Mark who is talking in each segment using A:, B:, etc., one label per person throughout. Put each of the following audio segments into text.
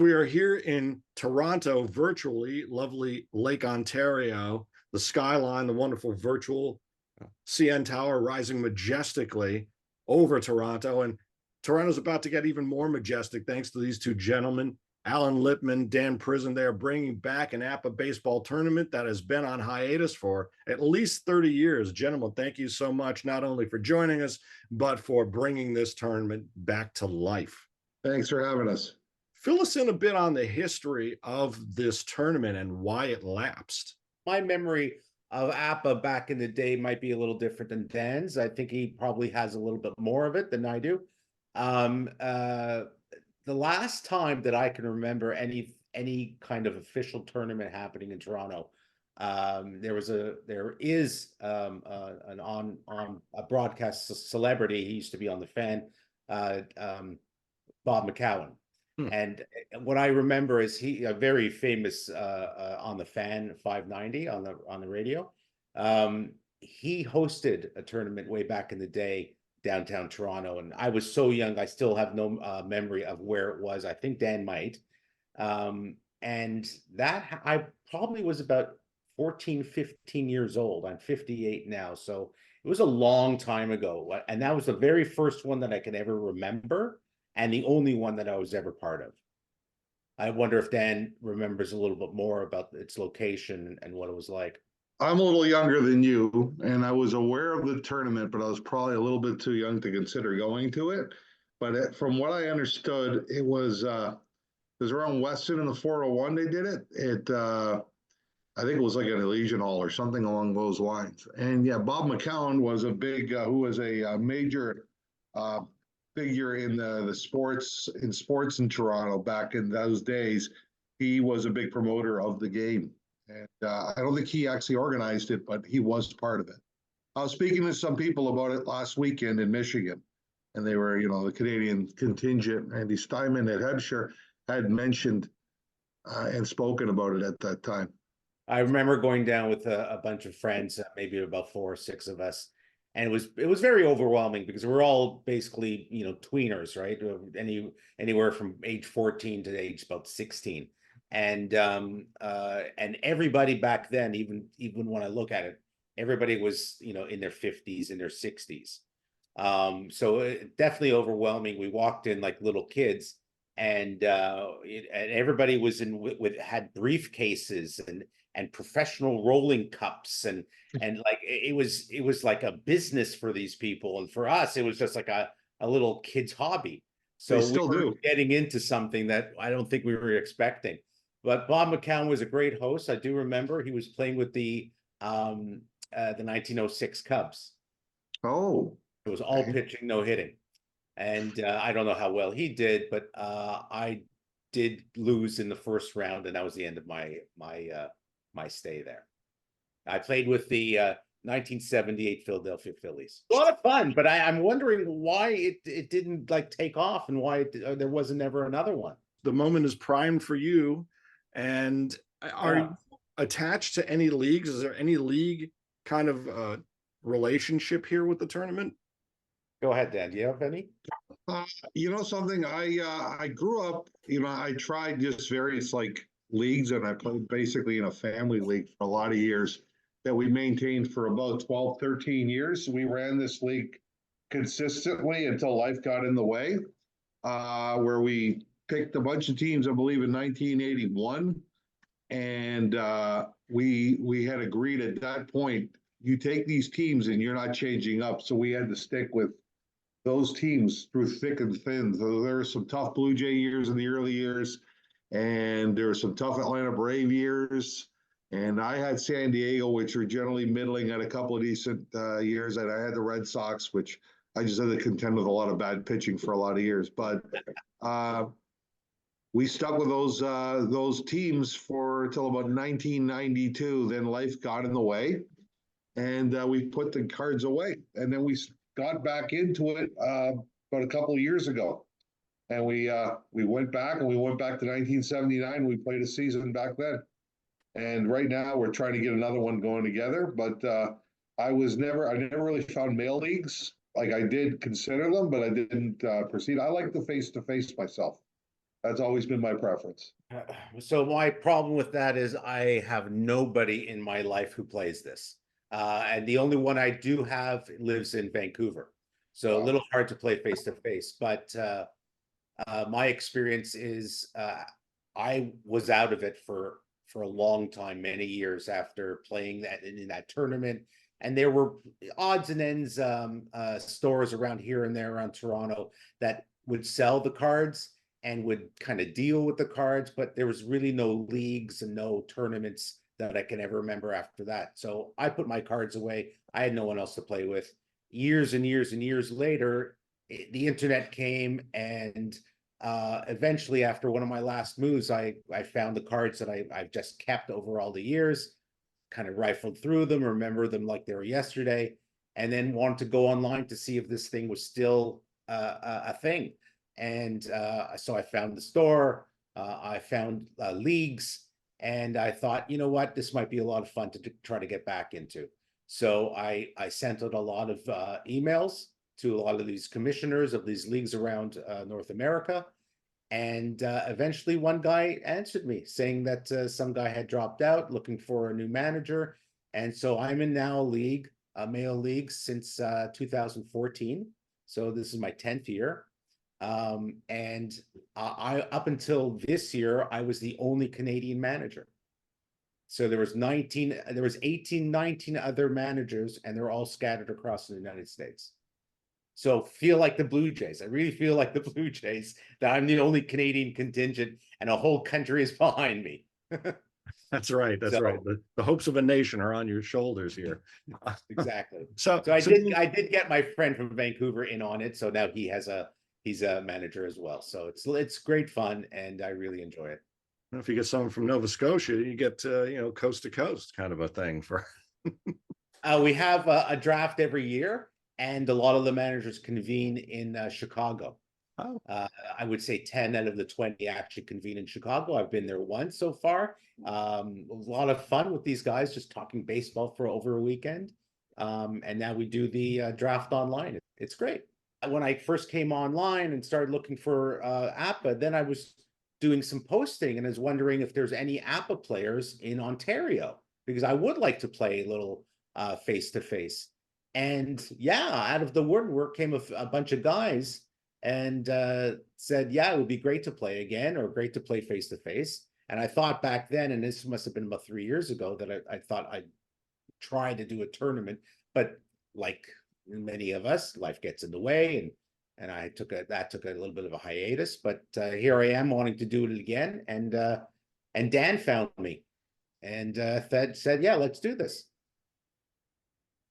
A: We are here in Toronto virtually, lovely Lake Ontario, the skyline, the wonderful virtual CN Tower rising majestically over Toronto. And Toronto's about to get even more majestic thanks to these two gentlemen, Alan Lippman, Dan Prison. They are bringing back an APBA baseball tournament that has been on hiatus for at least 30 years. Gentlemen, thank you so much, not only for joining us, but for bringing this tournament back to life.
B: Thanks for having us.
A: Fill us in a bit on the history of this tournament and why it lapsed.
C: My memory of APBA back in the day might be a little different than Dan's. I think he probably has a little bit more of it than I do. The last time that I can remember any kind of official tournament happening in Toronto, there is an on a broadcast celebrity. He used to be on the Fan, Bob McCowan. And what I remember is he a very famous on the Fan 590 on the radio. He hosted a tournament way back in the day downtown Toronto, and I was so young I still have no memory of where it was. I think Dan might. And that I probably was about 14, 15 years old. I'm 58 now, so it was a long time ago. And that was the very first one that I can ever remember, and the only one that I was ever part of. I wonder if Dan remembers a little bit more about its location and what it was like.
B: I'm a little younger than you, and I was aware of the tournament, but I was probably a little bit too young to consider going to it. But from what I understood, it was around Weston in the 401 they did it. I think it was like an Elysian Hall or something along those lines. And yeah, Bob McCowan was a big, who was a major figure in the sports in Toronto back in those days. He was a big promoter of the game, and I don't think he actually organized it, but he was part of it. I was speaking to some people about it last weekend in Michigan, and they were, the Canadian contingent. Andy Steinman at Hampshire had mentioned and spoken about it at that time.
C: I remember going down with a bunch of friends, maybe about 4 or 6 of us. And it was very overwhelming because we're all basically, tweeners, right? Anywhere from age 14 to age about 16. And everybody back then, even when I look at it, everybody was, in their 50s, in their 60s. So definitely overwhelming. We walked in like little kids, and everybody was had briefcases and professional rolling cups and like it was like a business for these people, and for us it was just like a little kid's hobby. So
B: they still do
C: getting into something that I don't think we were expecting. But Bob McCowan was a great host. I do remember he was playing with the 1906 Cubs.
B: Oh,
C: it was all pitching, no hitting, and I don't know how well he did, but I did lose in the first round, and that was the end of my stay there. I played with the 1978 Philadelphia Phillies. A lot of fun, but I'm wondering why it didn't like take off, and why there wasn't ever another one.
A: The moment is primed for you. And are you attached to any leagues? Is there any league kind of relationship here with the tournament?
C: Go ahead, Dan. Do you have any?
B: Something, I grew up, I tried just various like leagues, and I played basically in a family league for a lot of years that we maintained for about 12, 13 years. We ran this league consistently until life got in the way, where we picked a bunch of teams, I believe, in 1981. And we had agreed at that point, you take these teams and you're not changing up. So we had to stick with those teams through thick and thin. So there were some tough Blue Jay years in the early years, and there were some tough Atlanta Brave years. And I had San Diego, which were generally middling, at a couple of decent years. And I had the Red Sox, which I just had to contend with a lot of bad pitching for a lot of years. But we stuck with those teams till about 1992. Then life got in the way, and we put the cards away. And then we got back into it about a couple of years ago. And we went back to 1979. We played a season back then. And right now we're trying to get another one going together. But I never really found male leagues. Like, I did consider them, but I didn't proceed. I like the face-to-face myself. That's always been my preference.
C: So my problem with that is I have nobody in my life who plays this. And the only one I do have lives in Vancouver. So a
B: Wow.
C: little hard to play face to face. But my experience is I was out of it for a long time, many years after playing that in that tournament. And there were odds and ends stores around here and there around Toronto that would sell the cards and would kind of deal with the cards, but there was really no leagues and no tournaments that I can ever remember after that. So I put my cards away. I had no one else to play with. Years and years and years later, the internet came, and eventually, after one of my last moves, I found the cards that I've just kept over all the years, kind of rifled through them, remember them like they were yesterday, and then wanted to go online to see if this thing was still a thing. And so I found the store, I found leagues, and I thought, you know what, this might be a lot of fun to try to get back into. So I sent out a lot of emails to a lot of these commissioners of these leagues around North America. And eventually one guy answered me saying that some guy had dropped out looking for a new manager. And so I'm in now a league, a male league, since 2014. So this is my 10th year. And I up until this year, I was the only Canadian manager. So there was 18, 19 other managers, and they're all scattered across the United States. So feel like the Blue Jays. I really feel like the Blue Jays, that I'm the only Canadian contingent and a whole country is behind me.
A: That's right. That's
C: So,
A: right. The hopes of a nation are on your shoulders here.
C: exactly.
A: So
C: I did get my friend from Vancouver in on it. So now he's a manager as well. So it's great fun, and I really enjoy it.
A: if you get someone from Nova Scotia, you get coast to coast kind of a thing for.
C: We have a draft every year, and a lot of the managers convene in Chicago.
A: Oh.
C: I would say 10 out of the 20 actually convene in Chicago. I've been there once so far. A lot of fun with these guys, just talking baseball for over a weekend. And now we do the draft online. It's great. When I first came online and started looking for APBA, then I was doing some posting and I was wondering if there's any APBA players in Ontario, because I would like to play a little face-to-face. And yeah, out of the woodwork came a bunch of guys and said, yeah, it would be great to play again, or great to play face to face. And I thought back then, and this must have been about 3 years ago, that I thought I'd try to do a tournament, but like many of us, life gets in the way, and I took a little bit of a hiatus. But here I am wanting to do it again, and Dan found me, and said, yeah, let's do this.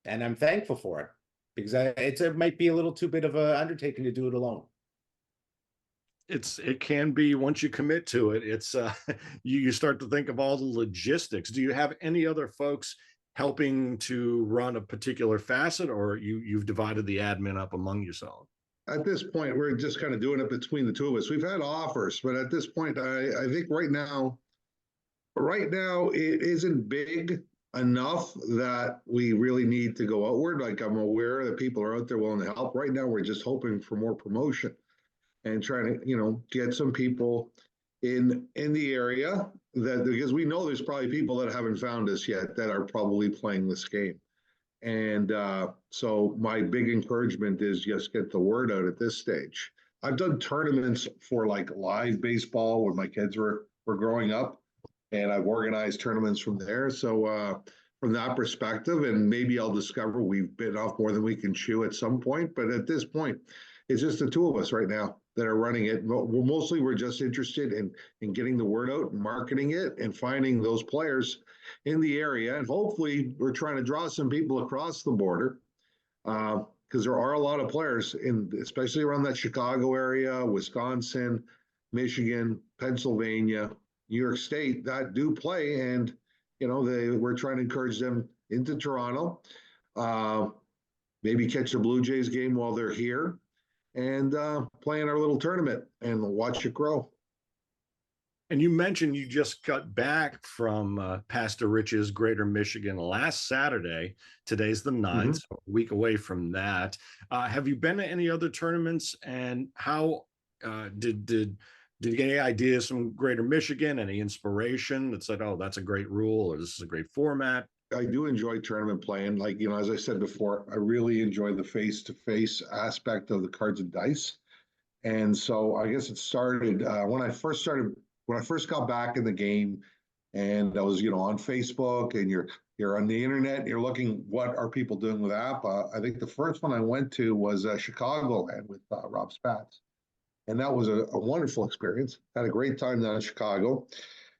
C: And I'm thankful for it, because it might be a little too bit of an undertaking to do it alone.
A: It can be, once you commit to it, it's you start to think of all the logistics. Do you have any other folks helping to run a particular facet, or you've divided the admin up among yourself?
B: At this point, we're just kind of doing it between the two of us. We've had offers, but at this point, I think right now it isn't big enough that we really need to go outward. Like, I'm aware that people are out there willing to help. Right now, we're just hoping for more promotion and trying to, get some people in the area, that because we know there's probably people that haven't found us yet that are probably playing this game. And so my big encouragement is just get the word out at this stage. I've done tournaments for like live baseball when my kids were growing up, and I've organized tournaments from there. So from that perspective, and maybe I'll discover we've bitten off more than we can chew at some point. But at this point, it's just the two of us right now that are running it. We're just interested in getting the word out and marketing it and finding those players in the area. And hopefully we're trying to draw some people across the border, because there are a lot of players especially around that Chicago area, Wisconsin, Michigan, Pennsylvania, New York State, that do play. And, we're trying to encourage them into Toronto, maybe catch the Blue Jays game while they're here, and play in our little tournament and watch it grow.
A: And you mentioned you just got back from Pastor Rich's Greater Michigan last Saturday. Today's the 9th, so a week away from that. Have you been to any other tournaments, and how did Did you get any ideas from Greater Michigan? Any inspiration that said, "Oh, that's a great rule," or "This is a great format"?
B: I do enjoy tournament playing. Like, as I said before, I really enjoy the face-to-face aspect of the cards and dice. And so I guess it started when I first got back in the game, and I was, on Facebook, and you're on the internet, and you're looking what are people doing with APBA. I think the first one I went to was Chicagoland with Rob Spatz, and that was a wonderful experience. Had a great time down in Chicago.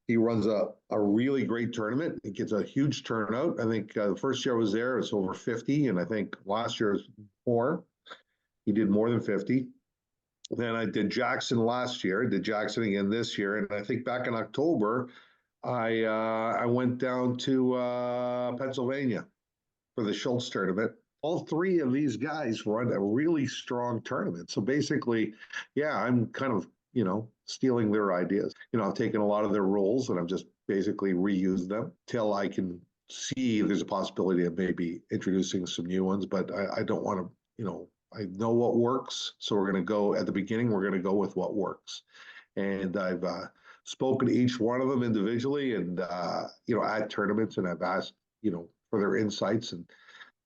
B: He runs a really great tournament. It gets a huge turnout. I think the first year I was there, it's over 50, and I think last year was more. He did more than 50. Then I did Jackson last year, did Jackson again this year, and I think back in October, I went down to Pennsylvania for the Schultz tournament. All three of these guys run a really strong tournament. So basically, yeah, I'm kind of, stealing their ideas. I've taken a lot of their rules and I've just basically reused them till I can see there's a possibility of maybe introducing some new ones, but I don't want to, I know what works. So we're going to go at the beginning, we're going to go with what works. And I've spoken to each one of them individually and, at tournaments, and I've asked, for their insights, and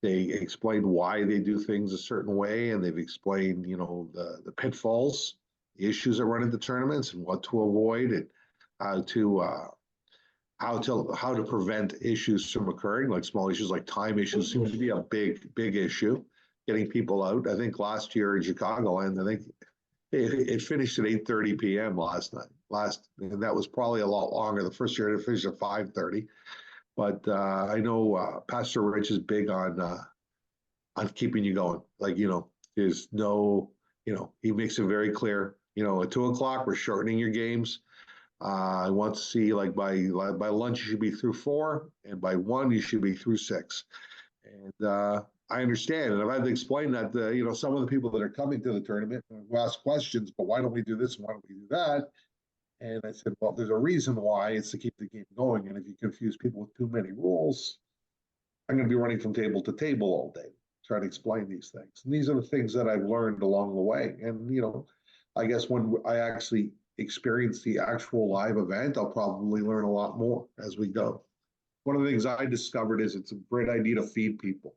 B: they explained why they do things a certain way. And they've explained, the pitfalls, the issues that run into tournaments and what to avoid, and how to prevent issues from occurring, like small issues like time issues seems to be a big issue. Getting people out. I think last year in Chicago, and I think it finished at 8:30 p.m. last night. And that was probably a lot longer. The first year it finished at 5:30. But I know Pastor Rich is big on keeping you going. Like, there's no, he makes it very clear. At 2:00 we're shortening your games. I want to see, like, by lunch you should be through 4, and by 1 you should be through 6. And I understand, and I've had to explain that to, some of the people that are coming to the tournament who ask questions, but why don't we do this and why don't we do that? And I said, well, there's a reason why. It's to keep the game going. And if you confuse people with too many rules, I'm going to be running from table to table all day, trying to explain these things. And these are the things that I've learned along the way. And, I guess when I actually experience the actual live event, I'll probably learn a lot more as we go. One of the things I discovered is it's a great idea to feed people,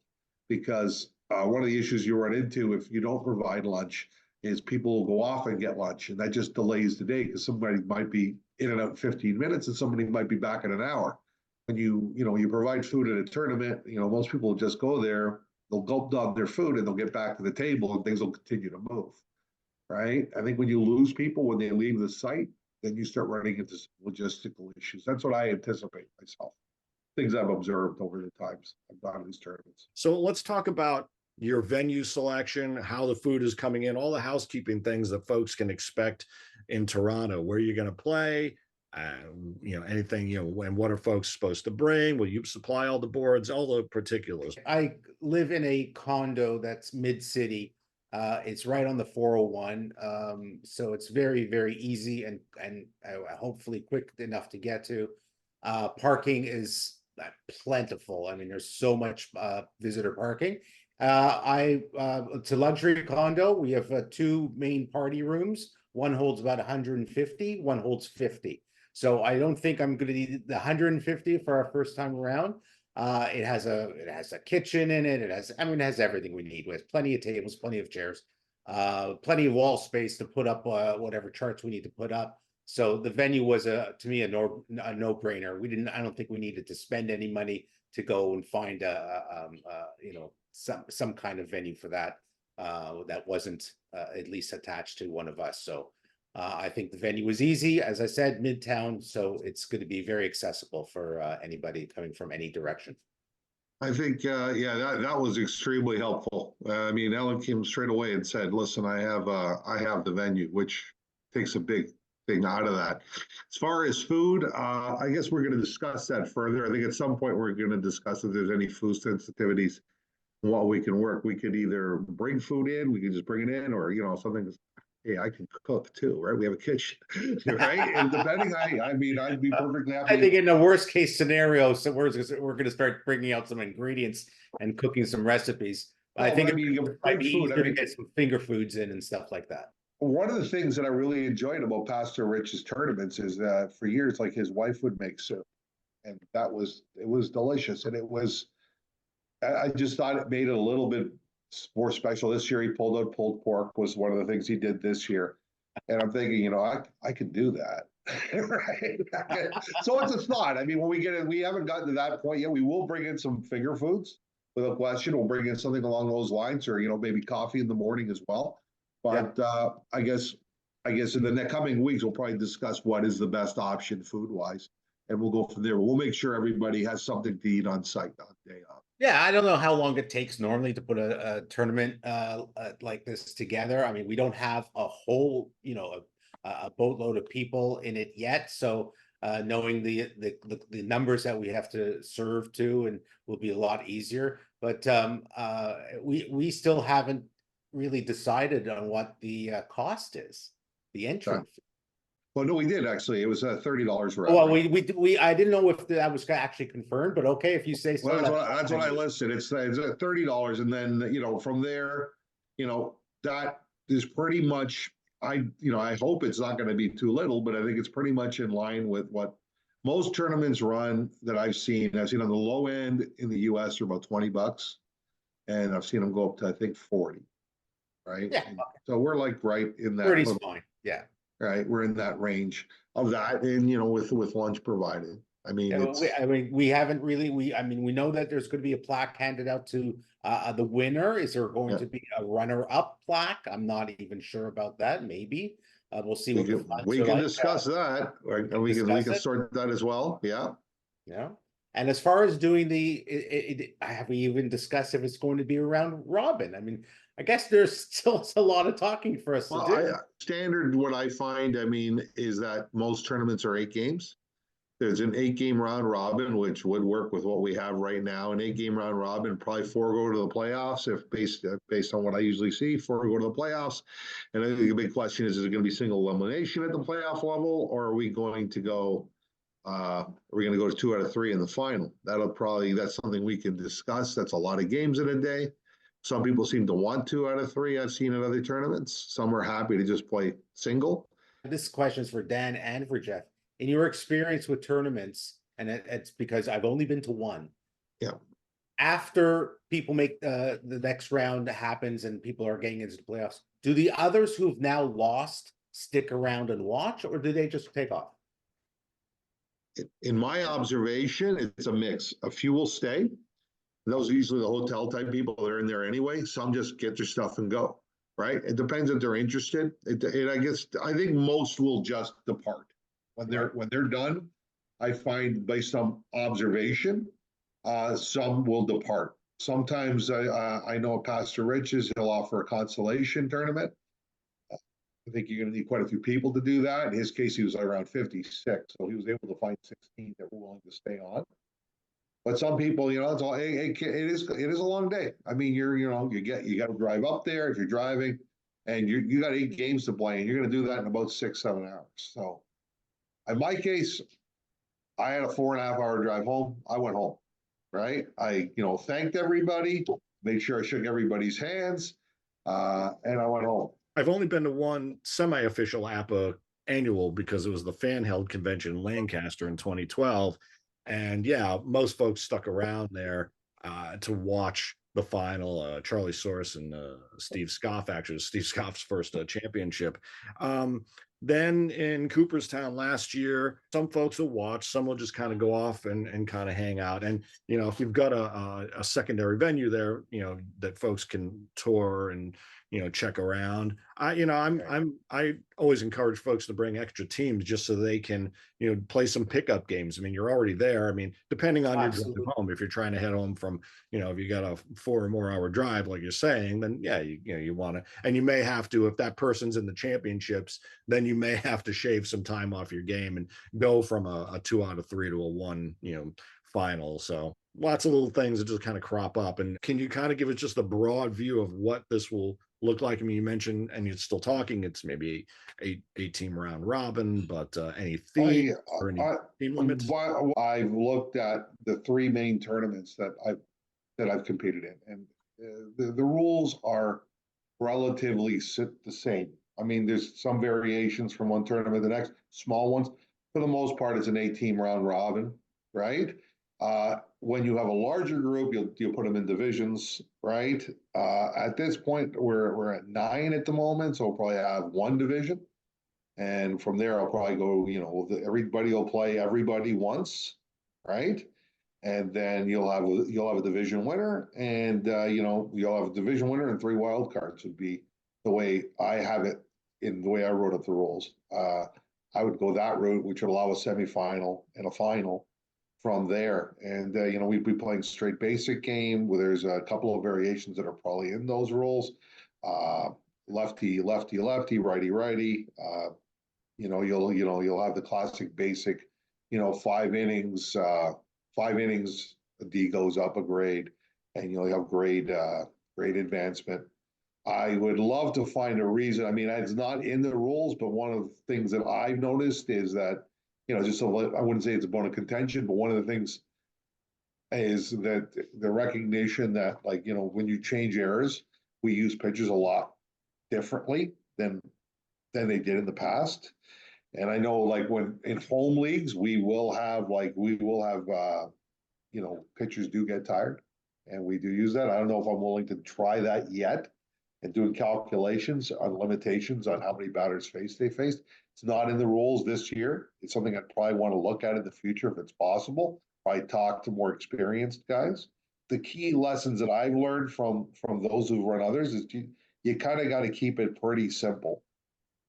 B: because one of the issues you run into if you don't provide lunch is people will go off and get lunch, and that just delays the day, because somebody might be in and out in 15 minutes and somebody might be back in an hour. When you provide food at a tournament, most people will just go there, they'll gulp down their food and they'll get back to the table and things will continue to move, right? I think when you lose people when they leave the site, then you start running into logistical issues. That's what I anticipate myself. Things I've observed over the times I've gone to these tournaments.
A: So let's talk about your venue selection, how the food is coming in, all the housekeeping things that folks can expect in Toronto. Where you're going to play, anything, and what are folks supposed to bring? Will you supply all the boards, all the particulars?
C: I live in a condo that's mid-city. It's right on the 401, so it's very, very easy and hopefully quick enough to get to. Parking is plentiful. I mean, there's so much visitor parking. It's a luxury condo. We have 2 main party rooms. One holds about 150, one holds 50. So I don't think I'm going to need the 150 for our first time around. It has a kitchen in it. It has everything we need. We have plenty of tables, plenty of chairs, plenty of wall space to put up whatever charts we need to put up. So the venue was to me a no-brainer. I don't think we needed to spend any money to go and find some kind of venue for that that wasn't at least attached to one of us. So I think the venue was easy, as I said, Midtown, so it's going to be very accessible for anybody coming from any direction.
B: I think, that was extremely helpful. I mean, Ellen came straight away and said, listen, I have the venue, which takes a big thing out of that. As far as food, I guess we're going to discuss that further. I think at some point we're going to discuss if there's any food sensitivities, what we can work. We could either bring food in, we could just bring it in, or, something. Hey, I can cook too, right? We have a kitchen, right? And depending, I'd be perfectly happy.
C: I think in the worst case scenario, so we're going to start bringing out some ingredients and cooking some recipes. I think it might be easier to get some finger foods in and stuff like that.
B: one of the things that I really enjoyed about Pastor Rich's tournaments is that for years, like his wife would make soup, and it was delicious, and I just thought it made it a little bit more special. This year, he pulled out pulled pork was one of the things he did this year, and I'm thinking, I could do that. Right? So it's a thought. I mean, when we get in, we haven't gotten to that point yet. We will bring in some finger foods without question. We'll bring in something along those lines, or maybe coffee in the morning as well. But I guess in the next coming weeks, we'll probably discuss what is the best option food wise, and we'll go from there. We'll make sure everybody has something to eat on site on day off.
C: Yeah, I don't know how long it takes normally to put a tournament like this together. I mean, we don't have a whole, a boatload of people in it yet. So knowing the numbers that we have to serve to and will be a lot easier. But we still haven't really decided on what the cost is, the entry fee.
B: Well, no, we did actually. It was $30 for.
C: Well, we I didn't know if that was actually confirmed, but okay, if you say so.
B: Well, that's what I listed. It's $30, and then from there, that is pretty much. I hope it's not going to be too little, but I think it's pretty much in line with what most tournaments run that I've seen. I've seen on the low end in the U.S. are about $20, and I've seen them go up to I think 40. Right.
C: Yeah.
B: So we're like right in that.
C: 30's fine. Yeah.
B: Right, we're in that range of that, and with lunch provided. I mean,
C: we haven't really. We know that there's going to be a plaque handed out to the winner. Is there going to be a runner-up plaque? I'm not even sure about that. Maybe we'll see.
B: We can discuss that, and we can sort that as well. Yeah.
C: Yeah. And as far as doing have we even discussed if it's going to be a round robin? I mean, I guess there's still a lot of talking for us to do.
B: Standard, what I find, is that most tournaments are 8 games. There's an 8-game round robin, which would work with what we have right now. An 8-game round robin, probably 4 go to the playoffs. If based on what I usually see, 4 go to the playoffs. And I think the big question is it going to be single elimination at the playoff level, or are we going to go? We're going to go to 2 out of 3 in the final. That's something we can discuss. That's a lot of games in a day. Some people seem to want 2 out of 3. I've seen in other tournaments. Some are happy to just play single.
C: This question is for Dan and for Jeff. In your experience with tournaments, and it's because I've only been to one.
B: Yeah.
C: After people make the next round happens and people are getting into the playoffs, do the others who've now lost stick around and watch, or do they just take off?
B: In my observation, it's a mix. A few will stay. Those are usually the hotel type people that are in there anyway. Some just get their stuff and go, right? It depends if they're interested. I think most will just depart when they're done. I find based on observation, some will depart. Sometimes I know Pastor Rich's, he'll offer a consolation tournament. I think you're going to need quite a few people to do that. In his case, he was around 56, so he was able to find 16 that were willing to stay on. But some people, it's all. It is a long day. I mean, you got to drive up there if you're driving, and you got 8 games to play, and you're going to do that in about 6-7 hours. So, in my case, I had a 4.5-hour drive home. I went home, right? I thanked everybody, made sure I shook everybody's hands, and I went home.
A: I've only been to one semi-official APBA annual because it was the fan-held convention in Lancaster in 2012. And yeah, most folks stuck around there to watch the final. Charlie Source and Steve Scoff, actually, Steve Scoff's first championship. Then in Cooperstown last year, some folks will watch, some will just kind of go off and kind of hang out. And, if you've got a secondary venue there, that folks can tour and, check around. I always encourage folks to bring extra teams just so they can, play some pickup games. I mean, you're already there. I mean, depending on your drive home, if you're trying to head home from, if you got a 4 or more hour drive, like you're saying, then yeah, you want to, and you may have to, if that person's in the championships, then you may have to shave some time off your game and go from a 2 out of 3 to a 1, final. So lots of little things that just kind of crop up. And can you kind of give us just a broad view of what this will look like? I mean, you mentioned, and you're still talking, it's maybe eight team round robin, but any theme or any team limits?
B: I've looked at the 3 main tournaments that I've competed in, and the rules are relatively the same. I mean, there's some variations from one tournament to the next, small ones. For the most part, it's an 8-team round robin, right? When you have a larger group, you'll put them in divisions, right? At this point, we're at 9 at the moment, so we'll probably have one division. And from there, I'll probably go, everybody will play everybody once, right? And then you'll have a division winner, and you'll have a division winner and 3 wild cards would be the way I have it in the way I wrote up the rules. I would go that route, which would allow a semifinal and a final from there. And we'd be playing straight basic game where there's a couple of variations that are probably in those rules. Lefty, lefty, lefty, righty, righty. You'll have the classic basic, 5 innings. 5 innings, the D goes up a grade, and you'll have grade advancement. I would love to find a reason. I mean, it's not in the rules, but one of the things that I've noticed is that, I wouldn't say it's a bone of contention, but one of the things is that the recognition that, when you change errors, we use pitchers a lot differently than they did in the past. And I know, when in home leagues, we will have pitchers do get tired, and we do use that. I don't know if I'm willing to try that yet, and doing calculations on limitations on how many batters they faced. It's not in the rules this year. It's something I'd probably want to look at in the future if it's possible. Probably talk to more experienced guys. The key lessons that I've learned from those who run others is you kind of got to keep it pretty simple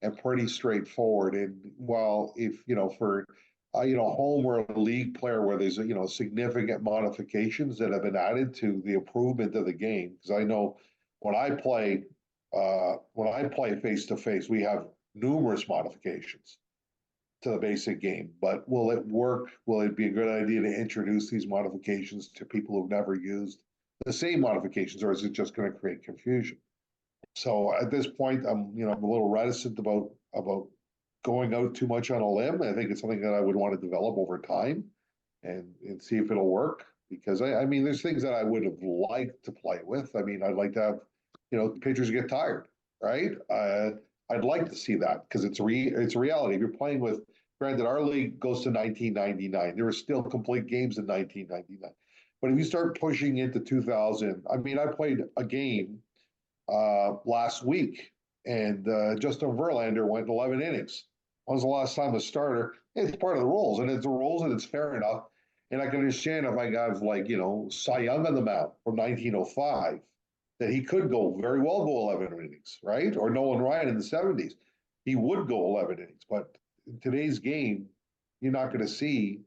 B: and pretty straightforward. And while if for home or a league player where there's significant modifications that have been added to the improvement of the game, because I know when I play face to face, we have numerous modifications to the basic game. But will it work? Will it be a good idea to introduce these modifications to people who've never used the same modifications, or is it just going to create confusion? So at this point, I'm a little reticent about going out too much on a limb. I think it's something that I would want to develop over time and see if it'll work. Because I mean, there's things that I would have liked to play with. I mean, I'd like to have pitchers get tired, right? I'd like to see that because it's a reality. If you're playing with, granted, our league goes to 1999. There were still complete games in 1999. But if you start pushing into 2000, I mean, I played a game last week, and Justin Verlander went 11 innings. When was the last time a starter? It's part of the rules, and it's the rules, and it's fair enough. And I can understand if I got Cy Young on the mound from 1905, that he could very well go 11 innings, right? Or Nolan Ryan in the 70s, he would go 11 innings. But in today's game, you're not going to see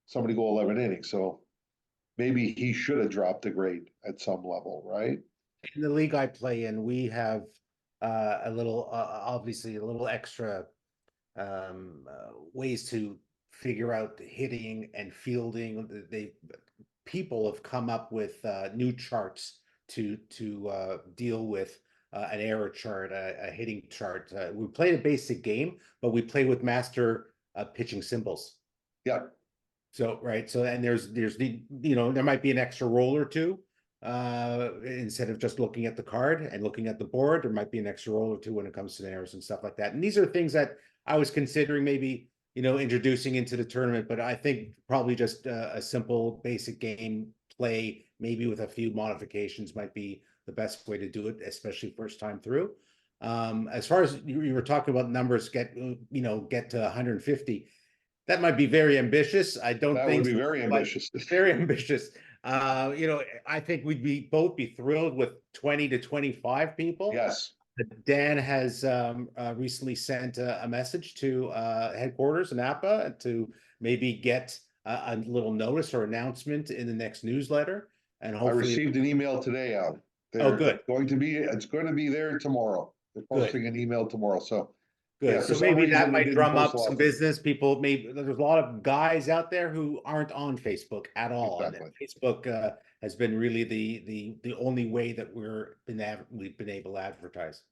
B: somebody go 11 innings. So maybe he should have dropped the grade at some level, right?
C: In the league I play in, we have obviously a little extra ways to figure out hitting and fielding. People have come up with new charts to deal with an error chart, a hitting chart. We played a basic game, but we play with master pitching symbols.
B: Yeah.
C: So right. So and there's there might be an extra roll or two. Instead of just looking at the card and looking at the board, there might be an extra roll or two when it comes to errors and stuff like that. And these are things that I was considering maybe introducing into the tournament, but I think probably just a simple basic game play, maybe with a few modifications, might be the best way to do it, especially first time through. As far as you were talking about numbers, get to 150, that might be very ambitious. I don't think
B: that would be very ambitious.
C: Very ambitious. I think we'd both be thrilled with 20 to 25 people.
B: Yes.
C: Dan has recently sent a message to headquarters in APBA to maybe get a little notice or announcement in the next newsletter. And hopefully,
B: I received an email today out.
C: Oh, good.
B: It's going to be there tomorrow. They're posting an email tomorrow. So
C: good.
B: Yeah,
C: so maybe that might drum up some business. People, maybe there's a lot of guys out there who aren't on Facebook at all. Exactly. And Facebook has been really the only way that we've been able to advertise.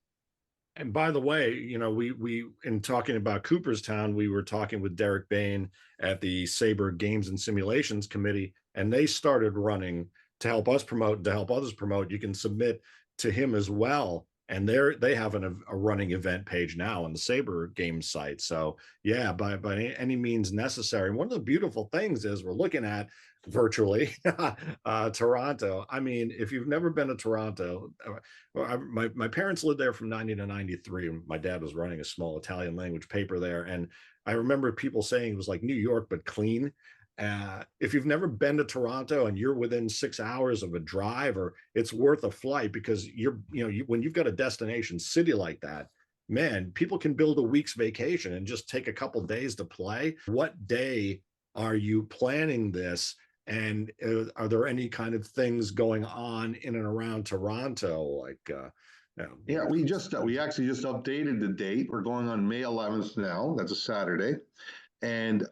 A: And by the way, we in talking about Cooperstown, we were talking with Derek Bain at the Sabre Games and Simulations Committee, and they started running to help us promote, to help others promote. You can submit to him as well and they have a running event page now on the Saber Games site. So yeah, by any means necessary. One of the beautiful things is we're looking at virtually Toronto. I mean, if you've never been to Toronto, my parents lived there from 90 to 93. My dad was running a small Italian language paper there, and I remember people saying it was like New York but clean. If you've never been to Toronto and you're within 6 hours of a drive, or it's worth a flight, because when you've got a destination city like that, man, people can build a week's vacation and just take a couple days to play. What day are you planning this? And are there any kind of things going on in and around Toronto? Like,
B: Yeah, we actually just updated the date. We're going on May 11th now. That's a Saturday. And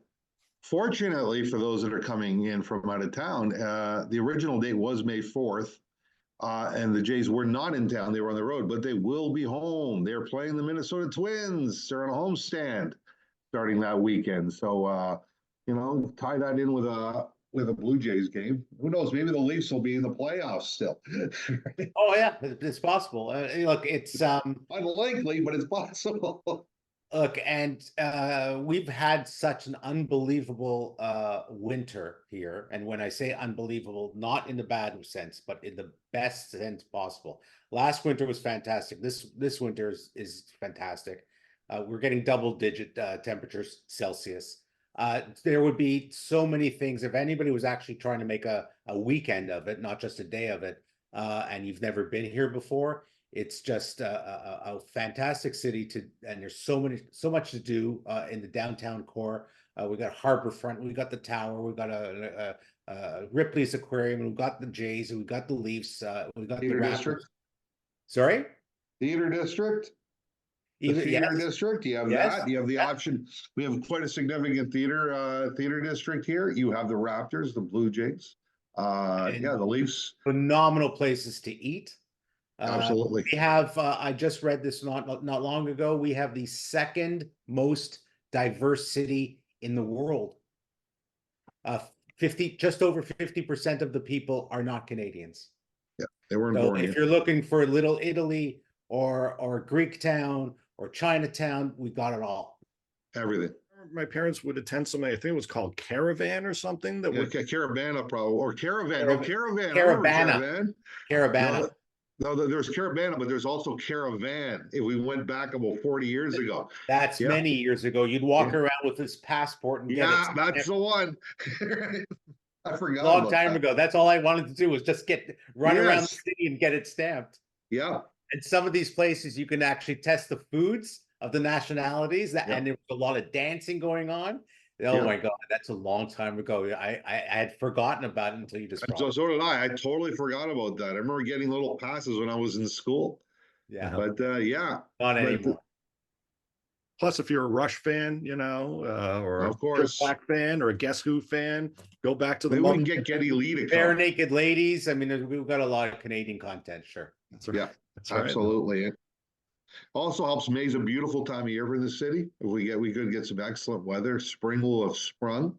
B: fortunately, for those that are coming in from out of town, the original date was May 4th, and the Jays were not in town. They were on the road, but they will be home. They're playing the Minnesota Twins. They're on a homestand starting that weekend. So, tie that in with a Blue Jays game. Who knows? Maybe the Leafs will be in the playoffs still.
C: Oh yeah, it's possible. Look, it's
B: Unlikely, but it's possible.
C: Look, and we've had such an unbelievable winter here. And when I say unbelievable, not in the bad sense, but in the best sense possible. Last winter was fantastic. This winter is fantastic. We're getting double-digit temperatures Celsius. There would be so many things if anybody was actually trying to make a weekend of it, not just a day of it, and you've never been here before. It's just a fantastic city and there's so much to do in the downtown core. We got Harborfront, we got the Tower, we got Ripley's Aquarium, we've got the Jays, we got the Leafs, we got
B: Theater
C: the Raptors.
B: District.
C: Sorry?
B: Theater District. The theater district, you have that. You have the option. We have quite a significant theater district here. You have the Raptors, the Blue Jays, the Leafs.
C: Phenomenal places to eat.
B: Absolutely.
C: We have. I just read this not long ago. We have the second most diverse city in the world. Just over 50% of the people are not Canadians.
B: Yeah, they weren't
C: So
B: born
C: if you're looking for Little Italy or Greek town or Chinatown, we got it all.
B: Everything.
A: My parents would attend something, I think it was called Caravan or something. That would
B: Caravana, probably, or Caravan.
A: Caravan.
B: Oh, Caravan.
C: Caravana. Caravana.
B: No, there's Caravana, but there's also Caravan. If we went back about 40 years ago.
C: That's many years ago. You'd walk around with this passport and get it.
B: Yeah, that's the one. I forgot.
C: Long time ago. That's all I wanted to do was just run around the city and get it stamped.
B: Yeah.
C: And some of these places you can actually test the foods of the nationalities, and there was a lot of dancing going on. Oh my God, that's a long time ago. I had forgotten about it until you just brought it.
B: So did I. I totally forgot about that. I remember getting little passes when I was in school.
C: Yeah.
B: But
C: Not anymore.
A: Plus, if you're a Rush fan, or
B: of course,
A: a Black fan or a Guess Who fan, go back to the.
B: We wouldn't get Geddy Lee to come.
C: Bare Naked Ladies. I mean, we've got a lot of Canadian content, sure.
A: That's right.
B: Yeah,
A: that's right.
B: Absolutely. Also helps. May's a beautiful time of year for the city. If we could get some excellent weather. Spring will have sprung.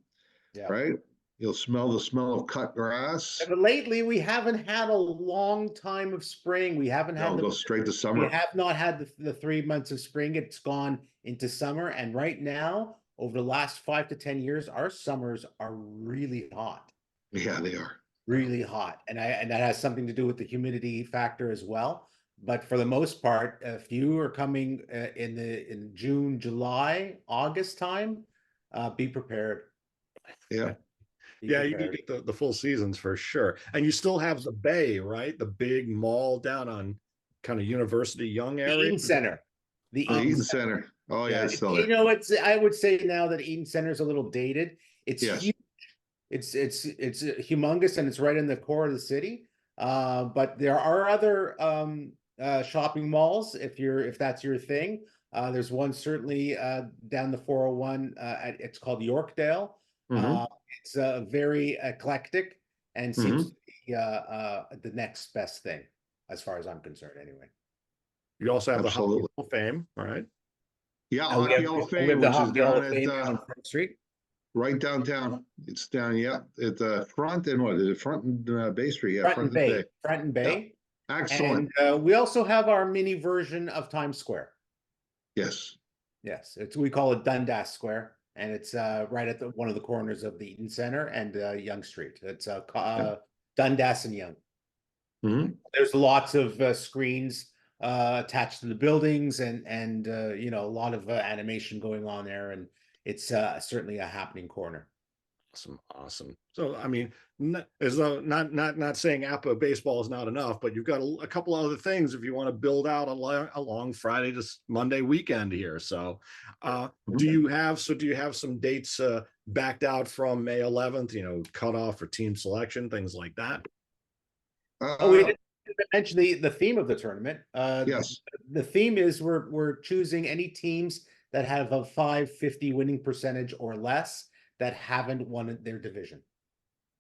B: Yeah. Right. You'll smell the smell of cut grass.
C: But lately, we haven't had a long time of spring. We haven't had.
B: Go straight to summer.
C: We have not had the 3 months of spring. It's gone into summer, and right now, over the last 5 to 10 years, our summers are really hot.
B: Yeah, they are
C: really hot, and that has something to do with the humidity factor as well. But for the most part, if you are coming in June, July, August time, be prepared.
B: Yeah.
A: You get the full seasons for sure. And you still have the Bay, right? The big mall down on kind of University Young area.
C: Eaton Center. The
B: Eaton Center. Oh yeah, it's still there.
C: I would say now that Eaton Center is a little dated. It's huge. It's humongous, and it's right in the core of the city. But there are other shopping malls if that's your thing. There's one certainly down the 401. It's called Yorkdale. It's very eclectic and seems to be the next best thing, as far as I'm concerned, anyway.
A: You also have the Hockey Hall of Fame, right?
B: Yeah, Hockey Hall of Fame, which is down at
C: Front Street.
B: Right downtown. It's down, at the front and what is it? Front and Bay Street. Yeah,
C: Front and Bay. Front and Bay.
B: Excellent.
C: And we also have our mini version of Times Square.
B: Yes.
C: Yes, we call it Dundas Square, and it's right at one of the corners of the Eaton Center and Young Street. It's Dundas and Young.
B: Mhm.
C: There's lots of screens attached to the buildings, and you know, a lot of animation going on there, and it's certainly a happening corner.
A: Awesome. So, I mean, as though not saying APBA baseball is not enough, but you've got a couple other things if you want to build out a long Friday to Monday weekend here. So, do you have some dates backed out from May 11th? You know, cutoff for team selection, things like that.
C: Oh, we didn't mention the theme of the tournament.
B: Yes.
C: The theme is we're choosing any teams that have a 550 winning percentage or less that haven't won their division.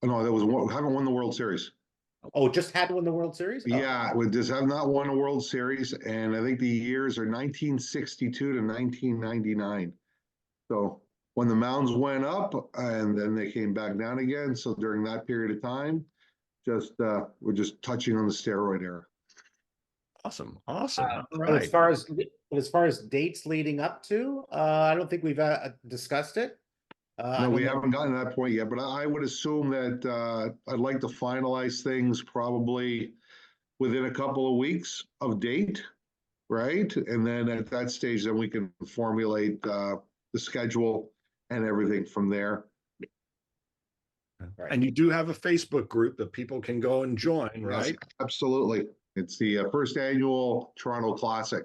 B: No, haven't won the World Series.
C: Oh, just had won the World Series? Oh.
B: Yeah, we just have not won a World Series, and I think the years are 1962 to 1999. So when the mounds went up and then they came back down again. So during that period of time, we're just touching on the steroid era.
A: Awesome. All
C: But
A: right.
C: as far as dates leading up to, I don't think we've discussed it.
B: No, we haven't gotten to that point yet, but I would assume that I'd like to finalize things probably within a couple of weeks of date, right? And then at that stage, then we can formulate the schedule and everything from there.
C: Right.
A: And you do have a Facebook group that people can go and join, right?
B: Yes, absolutely. It's the first annual Toronto Classic.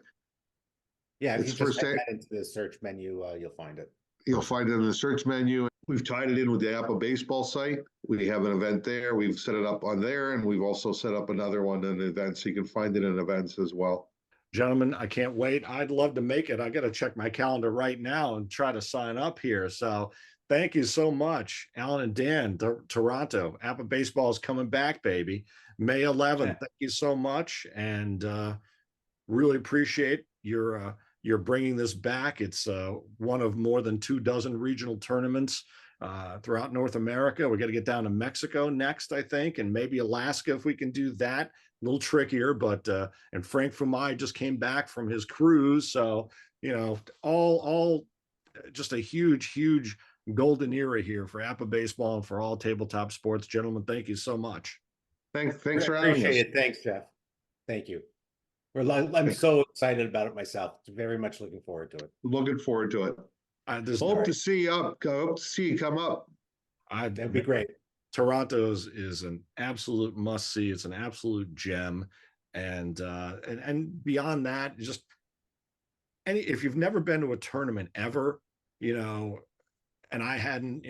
C: Yeah, if
B: It's
C: you just
B: first
C: type that into the search menu, you'll find it.
B: You'll find it in the search menu. We've tied it in with the APBA Baseball site. We have an event there. We've set it up on there, and we've also set up another one in events. So you can find it in events as well.
A: Gentlemen, I can't wait. I'd love to make it. I got to check my calendar right now and try to sign up here. So thank you so much, Alan and Dan. Toronto, APBA Baseball is coming back, baby. May 11th.
C: Yeah.
A: Thank you so much, and really appreciate your bringing this back. It's one of more than 24 regional tournaments throughout North America. We got to get down to Mexico next, I think, and maybe Alaska if we can do that. A little trickier, but and Frank Fumai just came back from his cruise, so you know, all just a huge golden era here for APBA Baseball and for all tabletop sports. Gentlemen, thank you so much.
B: Thanks for having us.
C: Appreciate it. Thanks, Jeff. Thank you. I'm so excited about it myself. Very much looking forward to it.
B: Looking forward to it. Hope to see you up. Hope to see you come up.
C: That'd be great.
A: Toronto is an absolute must see. It's an absolute gem, and beyond that, just if you've never been to a tournament ever, you know, and I hadn't,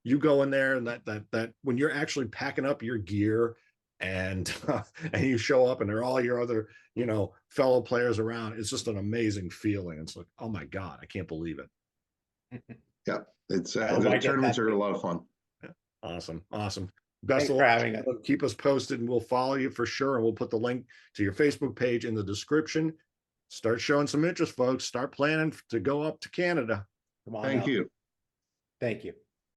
A: you go in there and that when you're actually packing up your gear and and you show up and there are all your other, you know, fellow players around, it's just an amazing feeling. It's like, oh my God, I can't believe it.
B: Yeah, it's the tournaments are a lot of fun.
A: Awesome. Best
C: Thanks
A: of
C: for
A: luck.
C: having us.
A: Keep us posted and we'll follow you for sure. And we'll put the link to your Facebook page in the description. Start showing some interest, folks. Start planning to go up to Canada.
C: Come on.
B: Thank you.
C: Thank you.